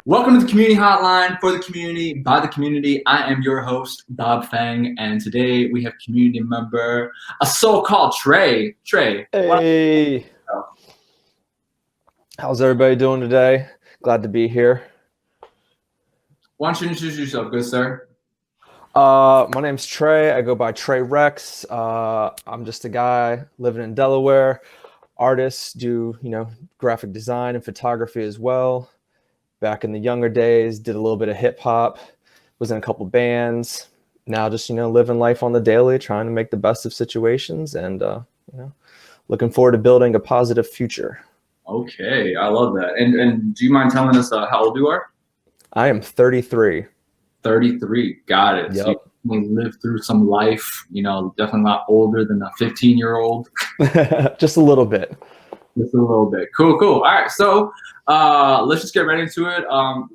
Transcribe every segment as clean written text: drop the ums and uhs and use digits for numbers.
Welcome to the Community Hotline for the community, by the community. I am your host, Bob Fang, and today we have community member, a so-called Trey. Trey, Hey, how's everybody doing today? Glad to be here. why don't you introduce yourself, good sir? My name's Trey. I go by Trey Rex. I'm just a guy living in Delaware. Artist, do graphic design and photography as well. Back in the younger days, did a little bit of hip hop. Was in a couple bands. Now just living life on the daily, trying to make the best of situations, and looking forward to building a positive future. Okay, I love that. And do you mind telling us how old you are? I am 33. 33, got it. Yep. So you lived through some life, definitely not older than a 15-year-old. Just a little bit. Just a little bit. Cool. All right, so let's just get right into it.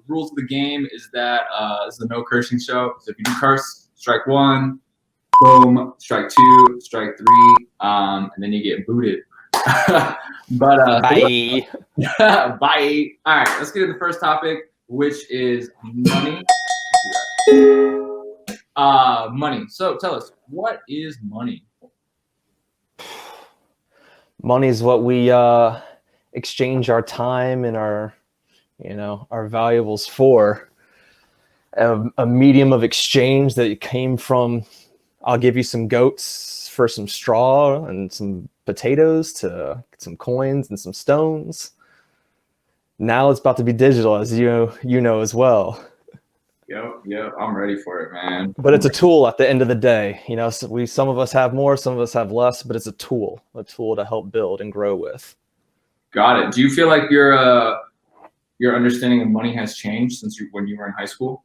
Rules of the game is that this is a no cursing show. So if you do curse, strike one, boom, strike two, strike three, and then you get booted. But Bye. bye. All right, let's get to the first topic, which is money. Money. So tell us, what is money? Money is what we exchange our time and our valuables for. A medium of exchange that came from, I'll give you some goats for some straw and some potatoes, to some coins and some stones. Now it's about to be digital, as you know as well. Yep, I'm ready for it, man. But it's a tool at the end of the day. So some of us have more, some of us have less, but it's a tool to help build and grow with. Got it. Do you feel like your understanding of money has changed since when you were in high school?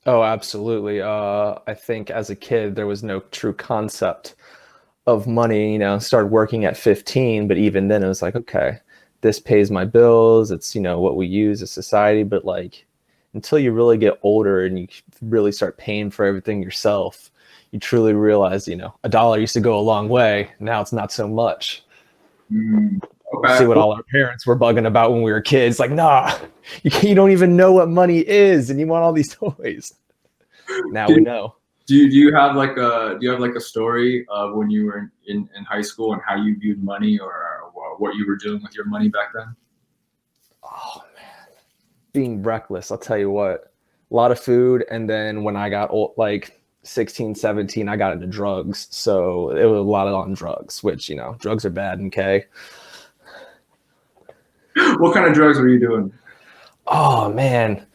Oh, absolutely. I think as a kid, there was no true concept of money. Started working at 15, but even then it was like, okay, this pays my bills. It's, what we use as society. But like, until you really get older and you really start paying for everything yourself, you truly realize, a dollar used to go a long way. Now it's not so much. Okay. See what all our parents were bugging about when we were kids. Like, nah, you don't even know what money is, and you want all these toys. Now we know. Do you have like a story of when you were in high school and how you viewed money, or what you were doing with your money back then? Oh man, being reckless. I'll tell you what. A lot of food, and then when I got old, like 16, 17, I got into drugs. So it was a lot on drugs, which drugs are bad. Okay. What kind of drugs were you doing? Oh man,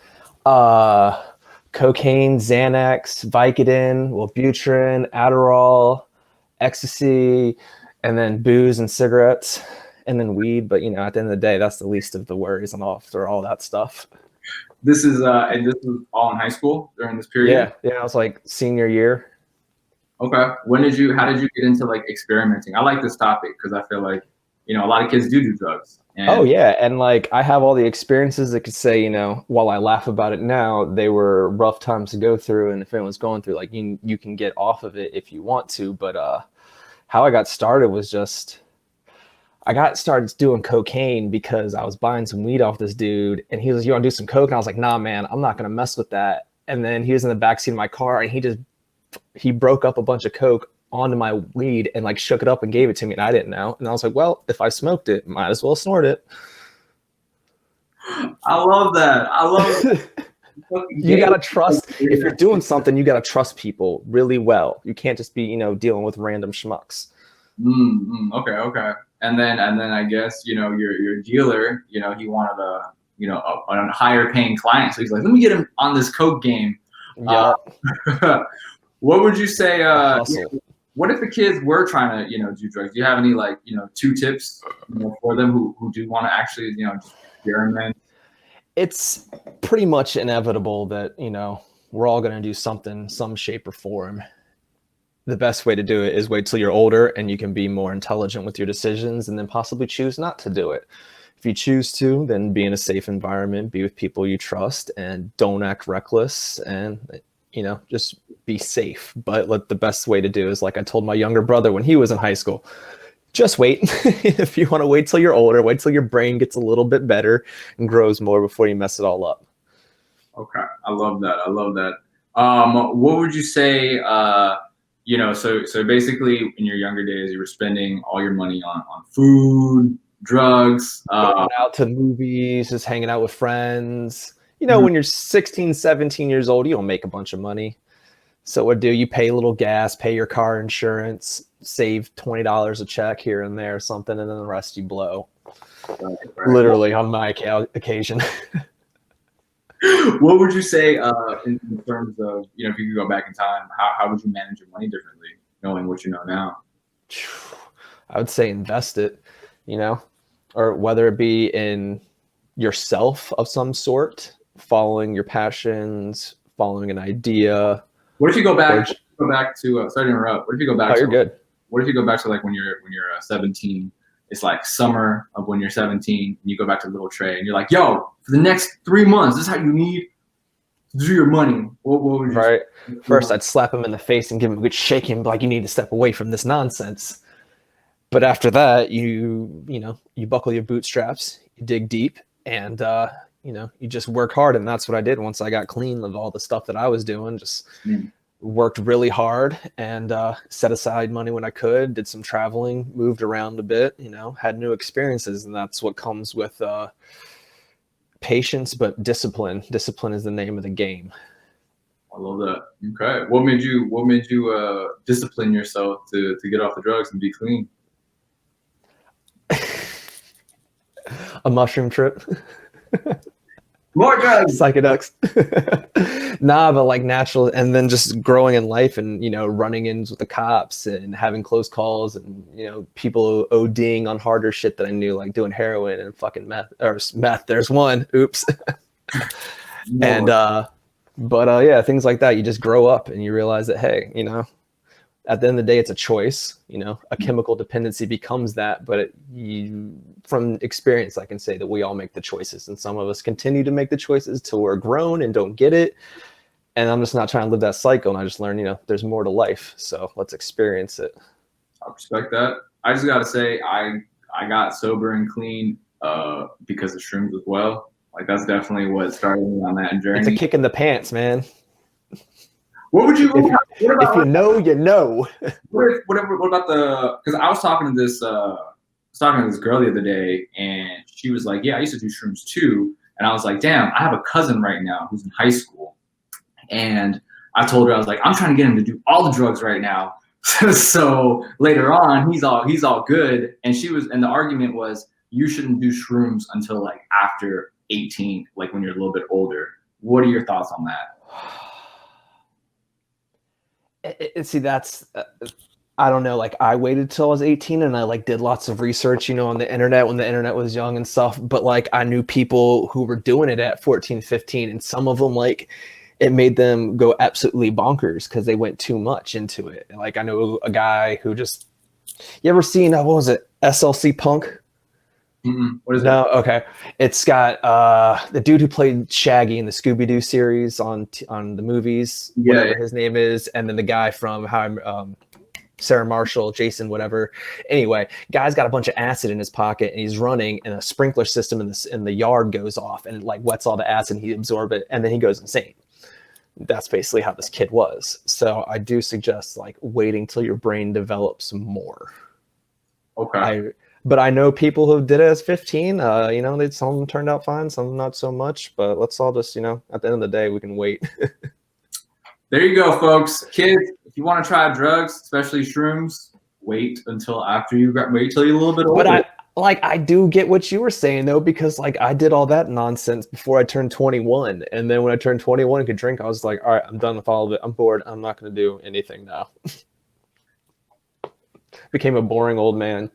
cocaine, Xanax, Vicodin, Wellbutrin, Adderall, ecstasy, and then booze and cigarettes, and then weed. But at the end of the day, that's the least of the worries. And after all that stuff. This is and this was all in high school during this period. Yeah, I was like senior year. Okay. How did you get into like experimenting? I like this topic because I feel like a lot of kids do drugs. Oh yeah, and like I have all the experiences that could say, while I laugh about it now, they were rough times to go through, and if anyone's going through, like you can get off of it if you want to. But how I got started was just I got started doing cocaine because I was buying some weed off this dude, and he was, "You want to do some coke?" And I was like, "Nah, man, I'm not gonna mess with that." And then he was in the backseat of my car, and he broke up a bunch of coke onto my weed and like shook it up and gave it to me, and I didn't know. And I was like, well, if I smoked it, might as well snort it. I love that. I love it. You gotta trust, if you're doing something, you gotta trust people really well. You can't just be dealing with random schmucks. Okay. And then I guess your dealer, he wanted a higher paying client, so he's like, let me get him on this coke game. Yeah. What would you say? What if the kids were trying to, do drugs? Do you have any 2 tips, for them who do want to actually, just experiment? It's pretty much inevitable that, we're all going to do something, some shape or form. The best way to do it is wait till you're older and you can be more intelligent with your decisions, and then possibly choose not to do it. If you choose to, then be in a safe environment, be with people you trust, and don't act reckless, and just be safe. But the best way to do is, like I told my younger brother when he was in high school, just wait. If you want to wait till you're older, wait till your brain gets a little bit better and grows more before you mess it all up. Okay, I love that. I love that. What would you say? So basically, in your younger days, you were spending all your money on food, drugs. Going out to movies, just hanging out with friends. Mhm. When you're 16, 17 years old, you don't make a bunch of money. So what do? You pay a little gas, pay your car insurance, save $20 a check here and there or something, and then the rest you blow. Right. Literally on my occasion. What would you say in terms of, if you could go back in time, how would you manage your money differently, knowing what you know now? I would say invest it, or whether it be in yourself of some sort, following your passions, following an idea. What if you go back to sorry to interrupt. What if you go back you're good. What if you go back to like when you're 17? It's like summer of when you're 17, and you go back to little Trey, and you're like, "Yo, for the next 3 months, this is how you need to do your money." What would you Right. say? First, I'd slap him in the face and give him a good shake and be like, "You need to step away from this nonsense." But after that, you buckle your bootstraps, you dig deep, and you just work hard. And that's what I did once I got clean of all the stuff that I was doing. Just worked really hard and set aside money when I could, did some traveling, moved around a bit, had new experiences. And that's what comes with patience, but discipline. Discipline is the name of the game. I love that. Okay. What made you discipline yourself to get off the drugs and be clean? A mushroom trip. More drugs. Psychedelics. Nah, but like natural, and then just growing in life and running ins with the cops and having close calls and people ODing on harder shit that I knew, like doing heroin and fucking meth. There's one. Oops. And yeah, things like that. You just grow up and you realize that, hey, at the end of the day, it's a choice. A chemical dependency becomes that, but from experience, I can say that we all make the choices, and some of us continue to make the choices till we're grown and don't get it. And I'm just not trying to live that cycle. And I just learned, there's more to life. So let's experience it. I respect that. I just gotta say, I got sober and clean because of shrooms as well. Like that's definitely what started me on that journey. It's a kick in the pants, man. What would you? If you know, you know. What about the? Because I was talking to this girl the other day, and she was like, "Yeah, I used to do shrooms too." And I was like, "Damn, I have a cousin right now who's in high school," and I told her, I was like, "I'm trying to get him to do all the drugs right now, so later on he's all good." And the argument was, you shouldn't do shrooms until like after 18, like when you're a little bit older. What are your thoughts on that? See, that's I don't know. Like I waited till I was 18 and I like did lots of research, on the internet when the internet was young and stuff. But like I knew people who were doing it at 14, 15, and some of them like it made them go absolutely bonkers because they went too much into it. Like I know a guy who just, you ever seen what was it, SLC Punk? What is No, okay. It's got the dude who played Shaggy in the Scooby-Doo series on the movies, whatever his name is, and then the guy from Sarah Marshall, Jason, whatever. Anyway, guy's got a bunch of acid in his pocket and he's running, and a sprinkler system in the yard goes off and it like wets all the acid and he absorbs it, and then he goes insane. That's basically how this kid was. So I do suggest like waiting till your brain develops more. Okay. But I know people who did it as 15. Some of them turned out fine, some not so much. But let's all just, at the end of the day, we can wait. There you go, folks. Kids, if you want to try drugs, especially shrooms, wait till you're a little bit older. But I do get what you were saying though, because like I did all that nonsense before I turned 21, and then when I turned 21 and could drink, I was like, all right, I'm done with all of it. I'm bored. I'm not going to do anything now. Became a boring old man.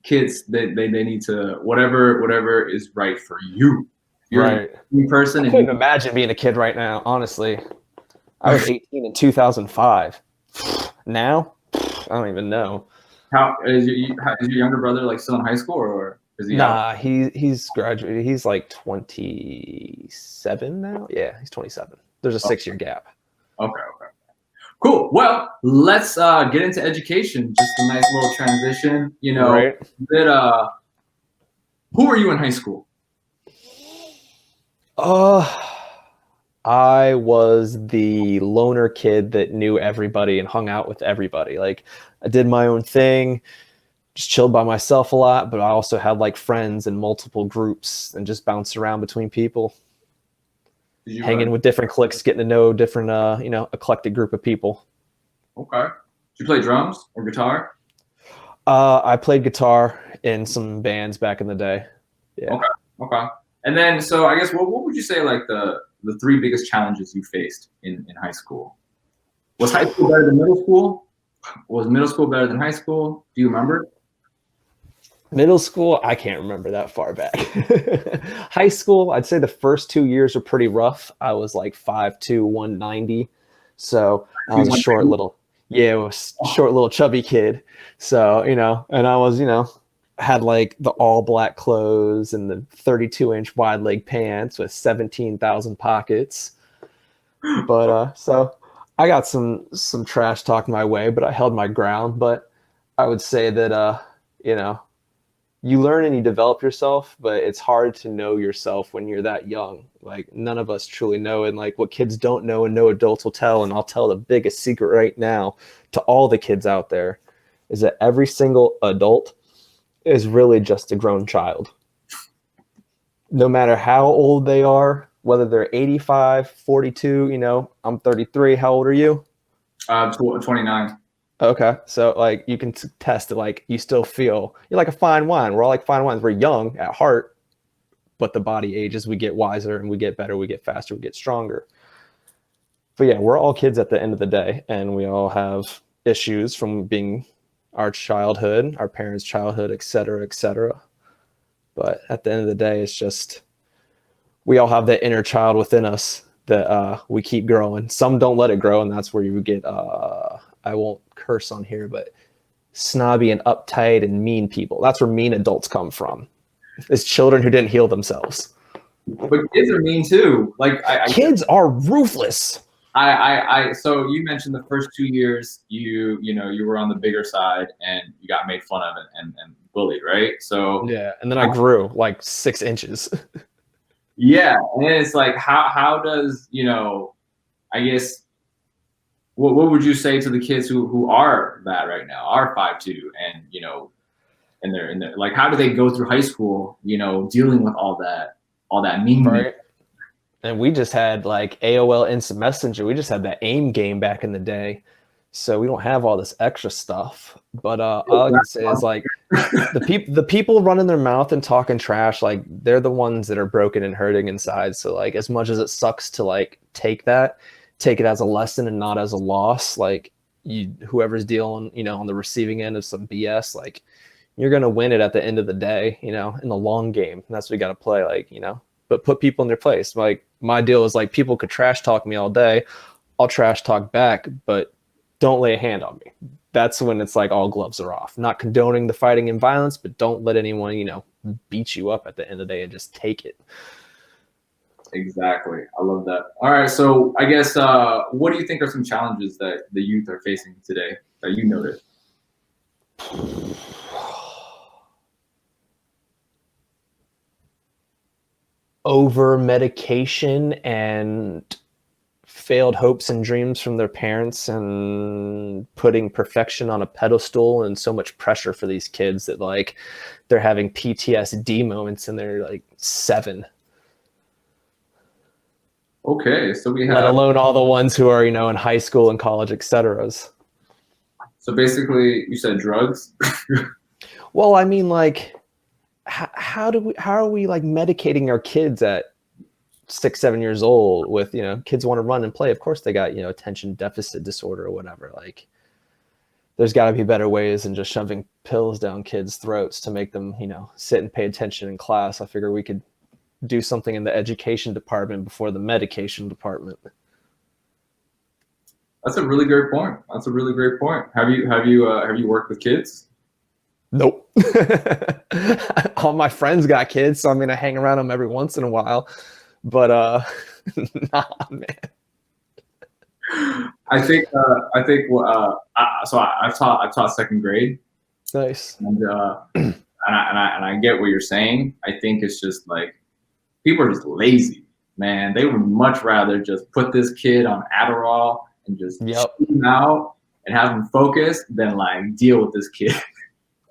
Kids, they need to whatever is right for you. You're right. A person. I couldn't imagine being a kid right now. Honestly, I was 18 in 2005. Now, I don't even know. How is your younger brother like still in high school, or is he? Nah, he's graduated. He's like 27 now. Yeah, he's 27. There's a 6-year gap. Okay. Cool. Well, let's get into education. Just a nice little transition. Right. Who were you in high school? Uh, I was the loner kid that knew everybody and hung out with everybody. Like I did my own thing, just chilled by myself a lot, but I also had like friends in multiple groups and just bounced around between people, Did you hanging with different cliques, getting to know different, eclectic group of people. okay? Did you play drums or guitar? I played guitar in some bands back in the day. Yeah. Okay, okay. And then, so I guess what would you say like the three biggest challenges you faced in high school? Was high school better than middle school? Was middle school better than high school? Do you remember? Middle school, I can't remember that far back. High school, I'd say the first 2 years were pretty rough. I was like 5'2", 190. So I was a short little, yeah, I was a short little chubby kid. So, and I was, had like the all black clothes and the 32-inch wide leg pants with 17,000 pockets. But so I got some trash talk my way, but I held my ground. But I would say that you know, you learn and you develop yourself, but it's hard to know yourself when you're that young. Like none of us truly know. And like what kids don't know and no adults will tell. And I'll tell the biggest secret right now to all the kids out there is that every single adult is really just a grown child. No matter how old they are, whether they're 85, 42, I'm 33. How old are you? 29. Okay. So like you can test it. Like you still feel you're like a fine wine. We're all like fine wines. We're young at heart, but the body ages, we get wiser and we get better, we get faster, we get stronger. But yeah, we're all kids at the end of the day, and we all have issues from being our childhood, our parents' childhood, et cetera, et cetera. But at the end of the day, it's just we all have that inner child within us that we keep growing. Some don't let it grow, and that's where you get I won't curse on here, but snobby and uptight and mean people. That's where mean adults come from. It's children who didn't heal themselves. But kids are mean too. Like Kids are ruthless. So you mentioned the first 2 years you were on the bigger side and you got made fun of and bullied, right? So Yeah, and then I grew like 6 inches. yeah, and it's like how does I guess what would you say to the kids who are that right now, are 5'2", and and they're in there, like how do they go through high school, dealing with all that meanness? Right. And we just had like AOL Instant Messenger. We just had that AIM game back in the day. So we don't have all this extra stuff. But all I can say is like the people running their mouth and talking trash, like they're the ones that are broken and hurting inside. So like as much as it sucks to like take it as a lesson and not as a loss, like whoever's dealing, on the receiving end of some BS, like you're gonna win it at the end of the day, in the long game. And that's what you gotta play, like, but put people in their place. Like my deal is like people could trash talk me all day. I'll trash talk back, but don't lay a hand on me. That's when it's like all gloves are off. Not condoning the fighting and violence, but don't let anyone, beat you up at the end of the day, and just take it. Exactly. I love that. All right. So I guess what do you think are some challenges that the youth are facing today that you noticed? Over medication and failed hopes and dreams from their parents, and putting perfection on a pedestal, and so much pressure for these kids that like they're having PTSD moments and they're like 7. Okay, so we have, let alone all the ones who are, in high school and college, etc. so basically you said drugs. Well, I mean, like, how are we like medicating our kids at 6, 7 years old with, kids want to run and play. Of course they got, attention deficit disorder or whatever. Like there's got to be better ways than just shoving pills down kids' throats to make them, sit and pay attention in class. I figure we could do something in the education department before the medication department. That's a really great point. That's a really great point. Have you worked with kids? Nope. All my friends got kids, so I'm gonna hang around them every once in a while. But nah, man. I think so. I've taught second grade. Nice. And I get what you're saying. I think it's just like people are just lazy. man, they would much rather just put this kid on Adderall and just Yep. shoot him out and have him focused than like deal with this kid.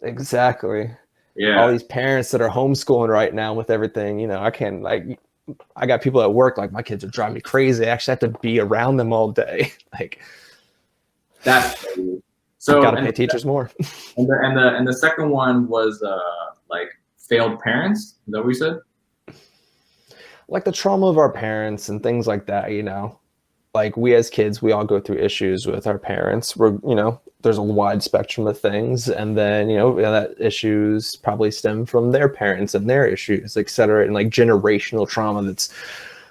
Exactly. Yeah. All these parents that are homeschooling right now with everything, you know, I can't like, I got people at work, like my kids are driving me crazy. I actually have to be around them all day. Like That's crazy. So got to pay teachers more. And the second one was like failed parents. Is that what we said? Like the trauma of our parents and things like that, you know. Like we as kids, we all go through issues with our parents. We're, you know, there's a wide spectrum of things. And then, you know, that issues probably stem from their parents and their issues, et cetera. And like generational trauma that's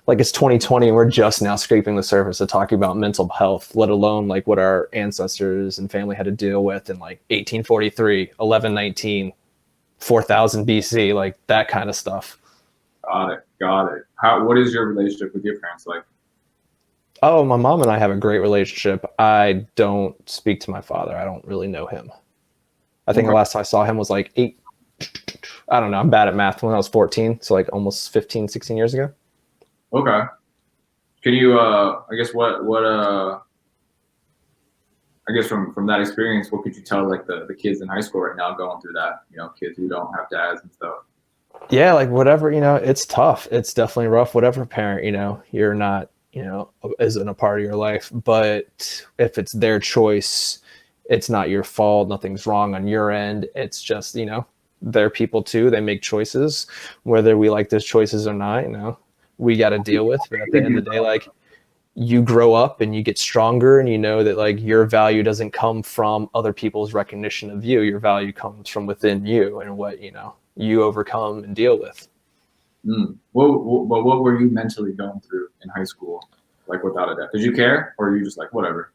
like it's 2020 and we're just now scraping the surface of talking about mental health, let alone like what our ancestors and family had to deal with in like 1843, 1119, 4000 BC, like that kind of stuff. Got it. What is your relationship with your parents like? Oh, my mom and I have a great relationship. I don't speak to my father. I don't really know him. I think the last time I saw him was like I don't know. I'm bad at math, when I was 14. So like almost 15, 16 years ago. Okay. Can you, I guess I guess from that experience, what could you tell like the kids in high school right now going through that, you know, kids who don't have dads and stuff? Yeah, like whatever, you know, it's tough. It's definitely rough. Whatever parent, you know, you're not, you know, isn't a part of your life. But if it's their choice, it's not your fault. Nothing's wrong on your end. It's just, you know, they're people too. They make choices, whether we like those choices or not, you know, we got to deal with. But at the end of the day, like you grow up and you get stronger and you know that like your value doesn't come from other people's recognition of you. Your value comes from within you and what, you know, you overcome and deal with. What were you mentally going through in high school? Like without a doubt, did you care or are you just like, whatever?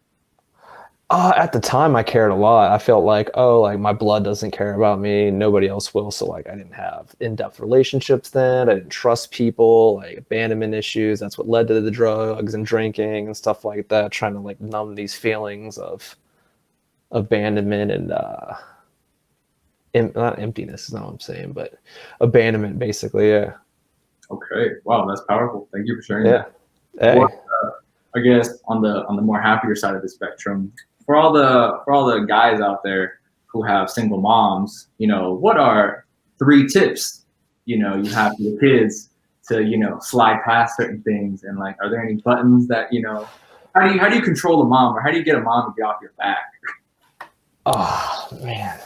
At the time I cared a lot. I felt like, oh, like my blood doesn't care about me. Nobody else will. So like I didn't have in-depth relationships then. I didn't trust people, like abandonment issues. That's what led to the drugs and drinking and stuff like that. Trying to like numb these feelings of abandonment and not emptiness is not what I'm saying, but abandonment basically. Yeah. Okay. Wow. That's powerful. Thank you for sharing Yeah. that. Hey. I guess on the more happier side of the spectrum, for all the guys out there who have single moms, you know, what are 3 tips, you know, you have for your kids to, you know, slide past certain things, and like, are there any buttons that, you know, how do you control a mom, or how do you get a mom to get off your back? Oh man,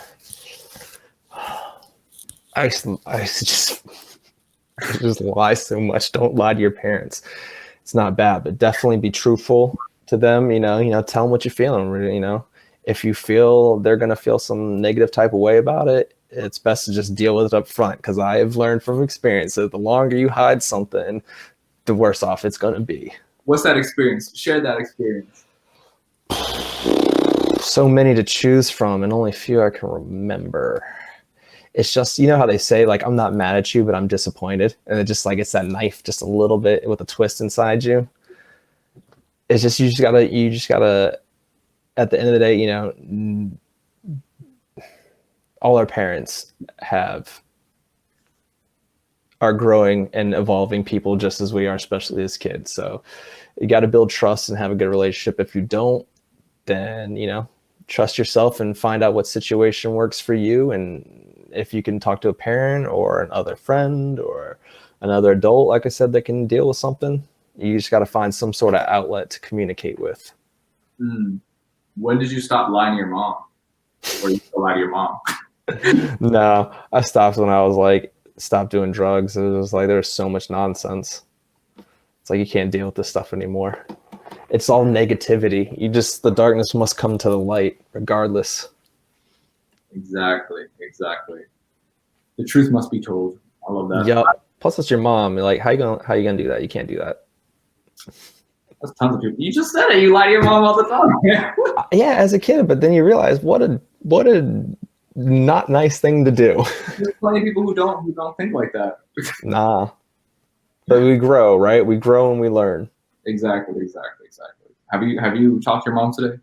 I just lie so much. Don't lie to your parents. It's not bad, but definitely be truthful to them. You know, tell them what you're feeling. You know, if you feel they're going to feel some negative type of way about it, it's best to just deal with it up front. Because I have learned from experience that the longer you hide something, the worse off it's going to be. What's that experience? Share that experience. So many to choose from, and only a few I can remember. It's just, you know how they say, like, I'm not mad at you, but I'm disappointed. And it just like, it's that knife just a little bit with a twist inside you. It's just, you just gotta, at the end of the day, you know, all our parents are growing and evolving people just as we are, especially as kids. So you got to build trust and have a good relationship. If you don't, then, you know, trust yourself and find out what situation works for you. And if you can talk to a parent or another friend or another adult, like I said, that can deal with something, you just got to find some sort of outlet to communicate with. When did you stop lying to your mom? Or you still lie to your mom? No, I stopped when I was like, stopped doing drugs. It was like, there's so much nonsense. It's like, you can't deal with this stuff anymore. It's all negativity. The darkness must come to the light regardless. Exactly. The truth must be told. I love that. Yep. Plus it's your mom. Like, how you gonna do that? You can't do that. That's tons of people. You just said it. You lie to your mom all the time. Yeah, as a kid, but then you realize what a not nice thing to do. There's plenty of people who don't think like that. Nah. But we grow, right? We grow and we learn. Exactly. Have you talked to your mom today?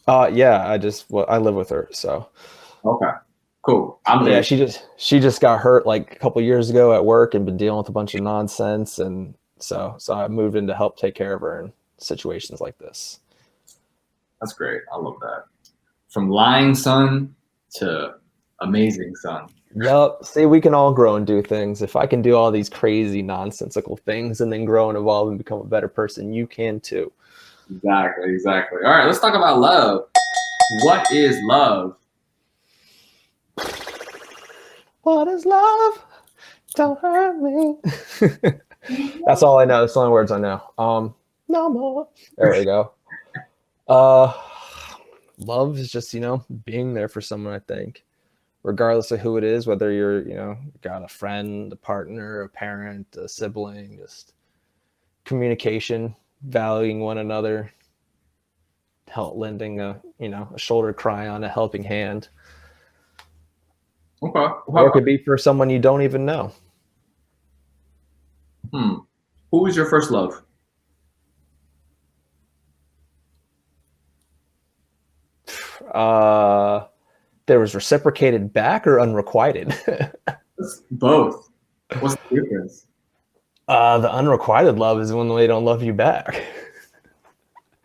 Yeah, I live with her, so. Okay, cool. Yeah, she just got hurt like a couple years ago at work and been dealing with a bunch of nonsense, and So I moved in to help take care of her in situations like this. That's great. I love that. From lying son to amazing son. Yup. See, we can all grow and do things. If I can do all these crazy, nonsensical things and then grow and evolve and become a better person, you can too. Exactly. All right, let's talk about love. What is love? What is love? Don't hurt me. That's all I know. That's the only words I know. No more. There we go. Love is just, being there for someone, I think. Regardless of who it is, whether you're, got a friend, a partner, a parent, a sibling, just communication, valuing one another, lending a shoulder cry on, a helping hand. Okay. Or it could be for someone you don't even know. Who was your first love? There was reciprocated back or unrequited? Both. What's the difference? The unrequited love is when they don't love you back.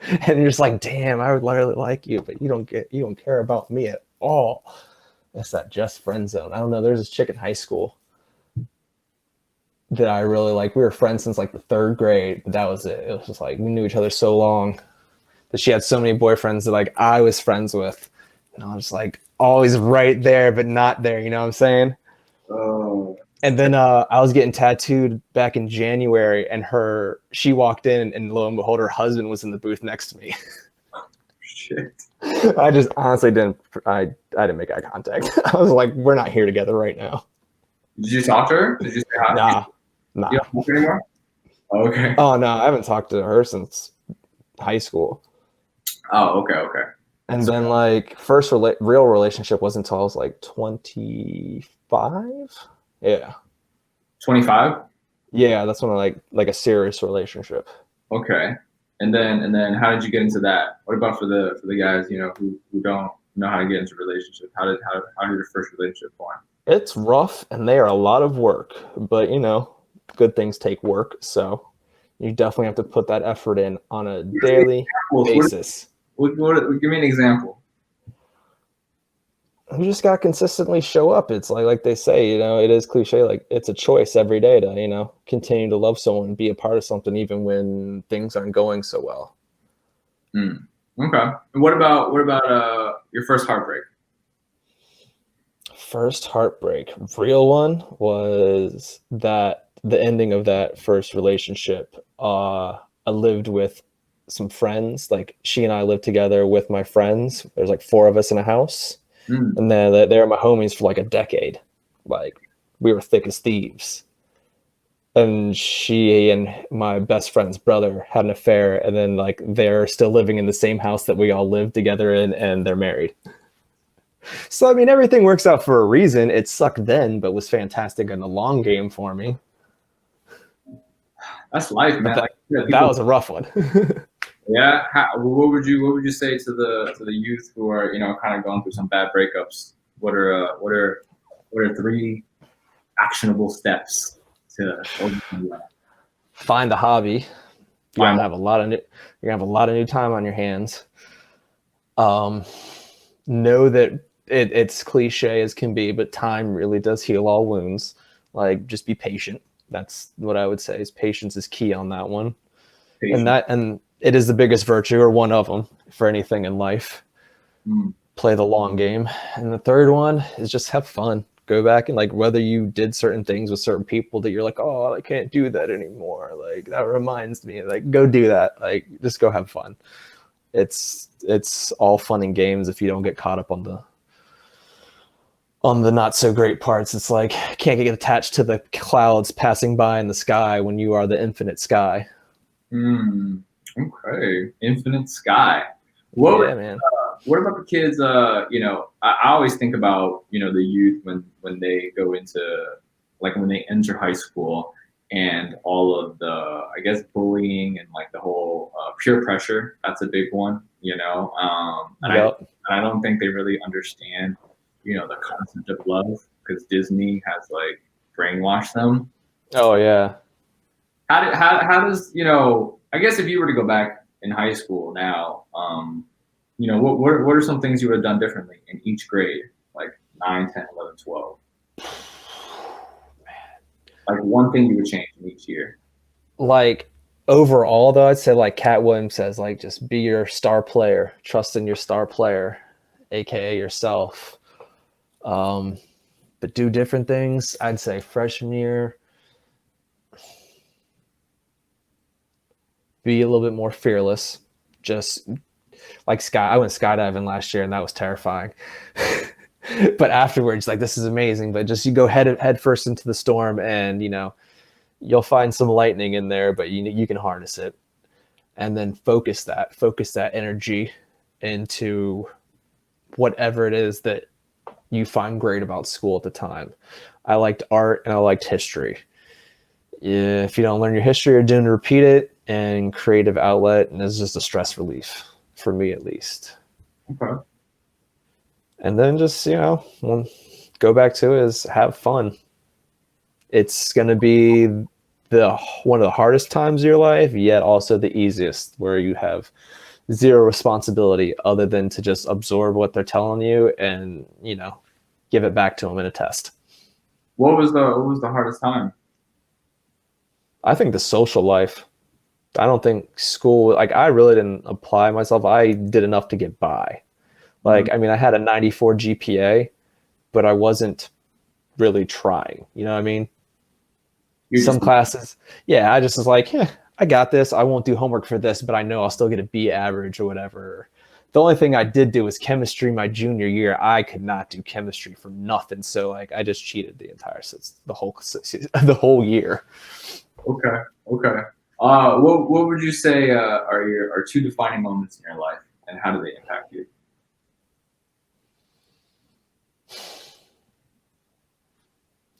And you're just like, damn, I would literally like you, but you don't care about me at all. That's that just friend zone. I don't know. There's this chick in high school that I really like. We were friends since like the 3rd grade, but that was it. It was just like we knew each other so long that she had so many boyfriends that like I was friends with. And I was like always right there, but not there. You know what I'm saying? Oh. And then I was getting tattooed back in January, and she walked in, and lo and behold, her husband was in the booth next to me. Shit. I just honestly didn't make eye contact. I was like, we're not here together right now. Did you talk to her? Did you say hi? Nah. You don't talk anymore? Oh, okay. Oh no, I haven't talked to her since high school. Oh, okay. And then like first real relationship wasn't until I was like 25. Yeah. 25? Yeah, that's when I like a serious relationship. Okay. And then how did you get into that? What about for the guys, who don't know how to get into a relationship? How did your first relationship form? It's rough and they are a lot of work, but good things take work, so you definitely have to put that effort in on a daily basis. Give me an example. You just got to consistently show up. It's like they say, it is cliche. Like it's a choice every day to, continue to love someone, be a part of something, even when things aren't going so well. Okay. And what about your first heartbreak? First heartbreak, real one, was that the ending of that first relationship. I lived with some friends. Like she and I lived together with my friends. There's like 4 of us in a house. And then they were my homies for like a decade. Like we were thick as thieves. And she and my best friend's brother had an affair, and then like they're still living in the same house that we all lived together in, and they're married. So I mean, everything works out for a reason. It sucked then, but was fantastic in the long game for me. That's life, man. That was a rough one. Yeah. What would you say to the youth who are kind of going through some bad breakups? What are 3 actionable steps to overcome that? Find a hobby. You're gonna have a lot of new time on your hands. Know that it's cliche as can be, but time really does heal all wounds. Like just be patient. That's what I would say. Is patience is key on that one. Patience. And it is the biggest virtue, or one of them, for anything in life. Play the long game. And the third one is just have fun. Go back and like whether you did certain things with certain people that you're like, oh, I can't do that anymore. Like that reminds me. Like go do that. Like just go have fun. It's all fun and games if you don't get caught up on the not so great parts. It's like can't get attached to the clouds passing by in the sky when you are the infinite sky. Okay, infinite sky. Man. What about the kids? I always think about the youth when they go into when they enter high school, and all of the bullying and like the whole peer pressure. That's a big one. I don't think they really understand the concept of love, because Disney has brainwashed them. Oh yeah. How does, I guess if you were to go back in high school now, what are some things you would have done differently in each grade, like 9, 10, 11, 12? Like one thing you would change in each year. Like overall, though, I'd say like Cat Williams says, like just be your star player, trust in your star player, aka yourself. But do different things. I'd say freshman year, be a little bit more fearless. Just like I went skydiving last year, and that was terrifying. But afterwards, like this is amazing. But just you go head first into the storm, and you'll find some lightning in there, but you can harness it, and then focus that energy into whatever it is that you find great about school at the time. I liked art and I liked history. If you don't learn your history, you're doomed to repeat it, and creative outlet, and it's just a stress relief for me at least. Okay. And then just, go back to it is have fun. It's going to be one of the hardest times of your life, yet also the easiest, where you have zero responsibility other than to just absorb what they're telling you and, give it back to them in a test. What was the hardest time? I think the social life. I don't think school, like I really didn't apply myself. I did enough to get by. Like, I mean, I had a 94 GPA, but I wasn't really trying. You know what I mean? Some classes, I just was like, I got this. I won't do homework for this, but I know I'll still get a B average or whatever. The only thing I did do was chemistry my junior year. I could not do chemistry for nothing. So like I just cheated the whole year. Okay. What would you say are two defining moments in your life, and how do they impact you?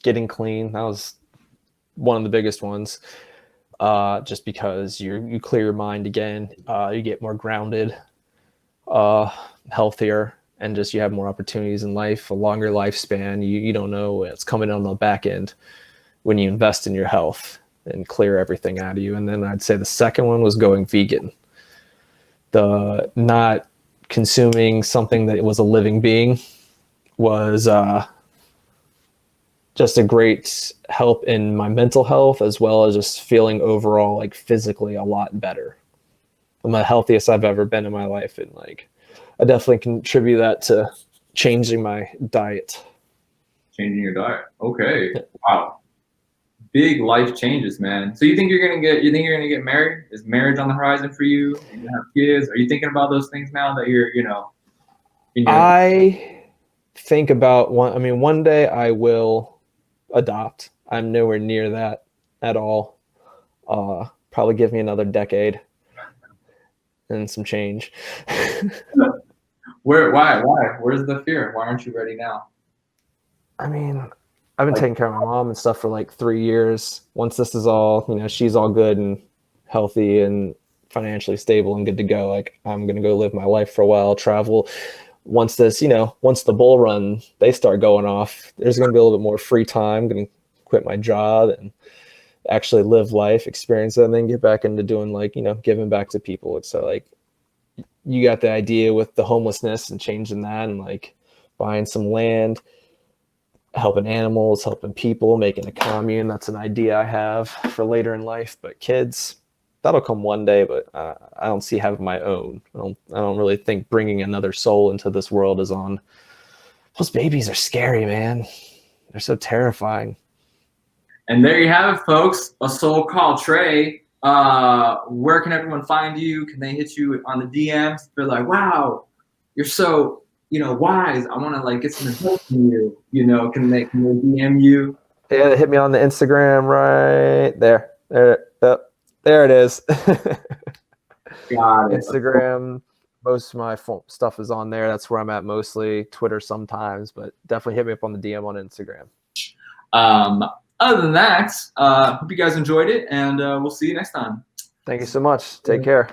Getting clean. That was one of the biggest ones. Just because you clear your mind again, you get more grounded, healthier, and just you have more opportunities in life, a longer lifespan. You don't know what's coming on the back end when you invest in your health and clear everything out of you. And then I'd say the second one was going vegan. The not consuming something that was a living being was just a great help in my mental health, as well as just feeling overall like physically a lot better. I'm the healthiest I've ever been in my life, and like I definitely contribute that to changing my diet. Changing your diet. Okay. Wow. Big life changes, man. So you think you're gonna get married? Is marriage on the horizon for you? Are you gonna have kids? Are you thinking about those things now that you're, I think about one day I will adopt. I'm nowhere near that at all. Probably give me another decade and some change. Why? Where's the fear? Why aren't you ready now? I mean, I've been taking care of my mom and stuff for like 3 years. Once this is all, she's all good and healthy and financially stable and good to go, like I'm going to go live my life for a while, travel. Once the bull run, they start going off, there's going to be a little bit more free time. I'm going to quit my job and actually live life, experience it, and then get back into doing giving back to people. So like you got the idea with the homelessness and changing that, and like buying some land, helping animals, helping people, making a commune. That's an idea I have for later in life. But kids, that'll come one day, but I don't see having my own. I don't really think bringing another soul into this world is on. Those babies are scary, man. They're so terrifying. And there you have it, folks. A soul called Trey. Where can everyone find you? Can they hit you on the DMs? They're like, wow, you're so, wise. I want to get some advice from you. Can they DM you? Yeah, they hit me on the Instagram right there. There it is. Got it. Instagram, most of my stuff is on there. That's where I'm at mostly. Twitter sometimes, but definitely hit me up on the DM on Instagram. Other than that, hope you guys enjoyed it, and we'll see you next time. Thank you so much. Take care.